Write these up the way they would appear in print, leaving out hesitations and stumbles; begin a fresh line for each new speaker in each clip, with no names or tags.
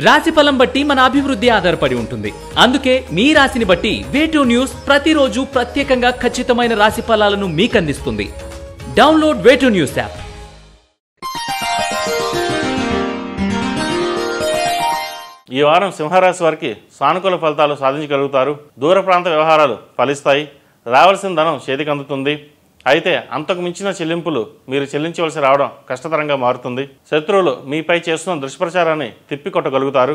రాశిఫలం బట్టి మన అభివృద్ధి ఆధారపడి ఉంటుంది. అందుకే మీ రాశిని బట్టి వే2 న్యూస్ ప్రతిరోజు ప్రత్యేకంగా ఖచ్చితమైన రాశి ఫలాలను మీకు అందిస్తుంది. Download Way2 news app.
ఈ వారం సింహరాశి వారికి సానుకూల ఫలితాలు సాధించగలుగుతారు. దూర ప్రాంత వ్యవహారాలు ఫలిస్తాయి. రావాల్సిన ధనం చేతికి అందుతుంది. అయితే అంతకు మించిన చెల్లింపులు మీరు చెల్లించవలసి రావడం కష్టతరంగా మారుతుంది. శత్రువులు మీపై చేస్తున్న దుష్ప్రచారాన్ని తిప్పికొట్టగలుగుతారు.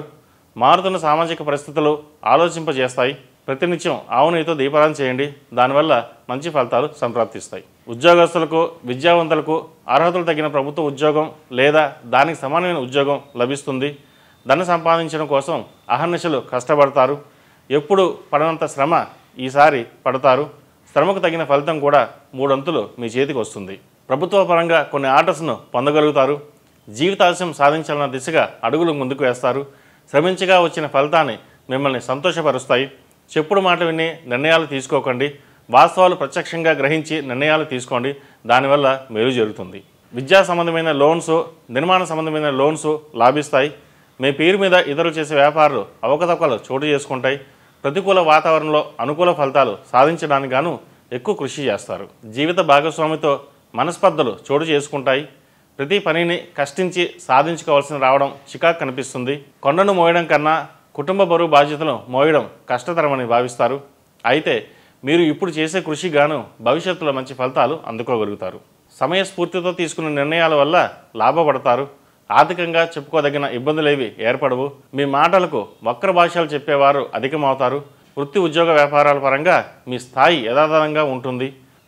మారుతున్న సామాజిక పరిస్థితులు ఆలోచింపజేస్తాయి. ప్రతినిత్యం ఆవు నెయ్యితో దీపారాధన చేయండి. దానివల్ల మంచి ఫలితాలు సంప్రాప్తిస్తాయి. ఉద్యోగస్తులకు, విద్యావంతులకు అర్హతలు తగిన ప్రభుత్వ ఉద్యోగం లేదా దానికి సమానమైన ఉద్యోగం లభిస్తుంది. ధన సంపాదించడం కోసం అహర్నిశలు కష్టపడతారు. ఎప్పుడు పడనంత శ్రమ ఈసారి పడతారు. శ్రమకు తగిన ఫలితం కూడా 3 అంతులు మీ చేతికి వస్తుంది. ప్రభుత్వ పరంగా కొన్ని ఆర్డర్స్ను పొందగలుగుతారు. జీవితాశయం సాధించాలన్న దిశగా అడుగులు ముందుకు వేస్తారు. శ్రమించగా వచ్చిన ఫలితాన్ని మిమ్మల్ని సంతోషపరుస్తాయి. చెప్పుడు మాట విని నిర్ణయాలు తీసుకోకండి. వాస్తవాలు ప్రత్యక్షంగా గ్రహించి నిర్ణయాలు తీసుకోండి. దానివల్ల మేలు జరుగుతుంది. విద్యా సంబంధమైన లోన్స్, నిర్మాణ సంబంధమైన లోన్స్ లాభిస్తాయి. మీ పేరు మీద ఇతరులు చేసే వ్యాపారాలు అవకతవకలు చోటు చేసుకుంటాయి. ప్రతికూల వాతావరణంలో అనుకూల ఫలితాలు సాధించడానికి గాను ఎక్కువ కృషి చేస్తారు. జీవిత భాగస్వామితో మనస్పర్ధలు చోటు చేసుకుంటాయి. ప్రతి పనిని కష్టించి సాధించుకోవాల్సిన రావడం చికాకు కనిపిస్తుంది. కొండను మోయడం కన్నా కుటుంబ బరువు బాధ్యతలను మోయడం కష్టతరమని భావిస్తారు. అయితే మీరు ఇప్పుడు చేసే కృషి గాను భవిష్యత్తులో మంచి ఫలితాలు అందుకోగలుగుతారు. సమయస్ఫూర్తితో తీసుకున్న నిర్ణయాల వల్ల లాభపడతారు. ఆర్థికంగా చెప్పుకోదగిన ఇబ్బందులేవి ఏర్పడవు. మీ మాటలకు వక్ర భాషలు చెప్పేవారు అధికమవుతారు. వృత్తి ఉద్యోగ వ్యాపారాల పరంగా మీ స్థాయి యథాతథంగా ఉంటుంది.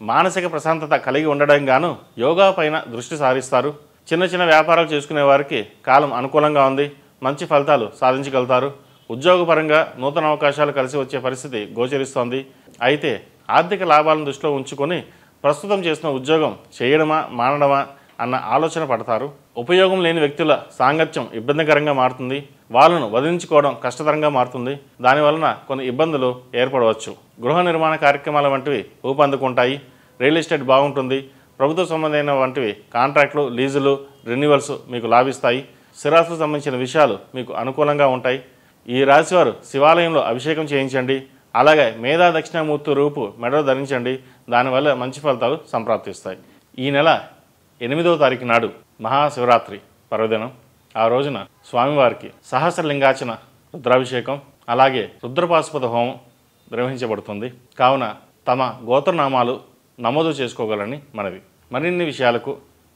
మానసిక ప్రశాంతత కలిగి ఉండడం గాను యోగా పైన దృష్టి సారిస్తారు. చిన్న చిన్న వ్యాపారాలు చేసుకునే వారికి కాలం అనుకూలంగా ఉంది. మంచి ఫలితాలు సాధించగలుగుతారు. ఉద్యోగపరంగా నూతన అవకాశాలు కలిసి వచ్చే పరిస్థితి గోచరిస్తోంది. అయితే ఆర్థిక లాభాలను దృష్టిలో ఉంచుకొని ప్రస్తుతం చేసిన ఉద్యోగం చేయడమా మానడమా అన్న ఆలోచన పడతారు. ఉపయోగం లేని వ్యక్తుల సాంగత్యం ఇబ్బందికరంగా మారుతుంది. వాళ్ళను వదిలించుకోవడం కష్టతరంగా మారుతుంది. దానివలన కొన్ని ఇబ్బందులు ఏర్పడవచ్చు. గృహ నిర్మాణ కార్యక్రమాల వంటివి ఊపందుకుంటాయి. రియల్ ఎస్టేట్ బాగుంటుంది. ప్రభుత్వ సంబంధమైన వంటివి కాంట్రాక్టులు, లీజులు, రెన్యువల్స్ మీకు లాభిస్తాయి. స్థిరాస్తులకు సంబంధించిన విషయాలు మీకు అనుకూలంగా ఉంటాయి. ఈ రాశివారు శివాలయంలో అభిషేకం చేయించండి. అలాగే మేధా దక్షిణామూర్తి రూపు మెడలో ధరించండి. దానివల్ల మంచి ఫలితాలు సంప్రాప్తిస్తాయి. ఈ నెల 8వ తారీఖు నాడు మహాశివరాత్రి పర్వదినం. ఆ రోజున స్వామివారికి సహస్రలింగార్చన, రుద్రాభిషేకం, అలాగే రుద్రపాశుపత హోమం నిర్వహించబడుతుంది. కావున తమ గోత్రనామాలు నమోదు చేసుకోగలని మనవి. మరిన్ని విషయాలకు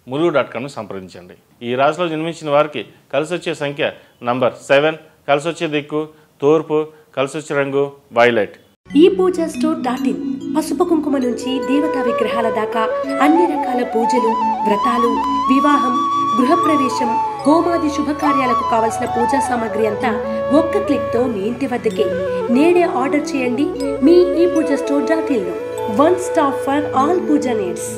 ములుగు.com సంప్రదించండి. ఈ రాశిలో జన్మించిన వారికి కలిసి వచ్చే సంఖ్య నంబర్ 7, కలిసి వచ్చే దిక్కు తూర్పు, కలిసి వచ్చే రంగు వైలెట్.
ePoojaStore.in పసుపు కుంకుమ నుంచి దేవతా విగ్రహాల దాకా అన్ని రకాల పూజలు, వ్రతాలు, వివాహం, గృహప్రవేశం, హోమాది శుభకార్యాలకు కావలసిన పూజా సామాగ్రి అంతా ఒక్క క్లిక్ తో మీ ఇంటి వద్దకే. నేడే ఆర్డర్ చేయండి మీ ePoojaStore.in లో. One stop for all puja needs.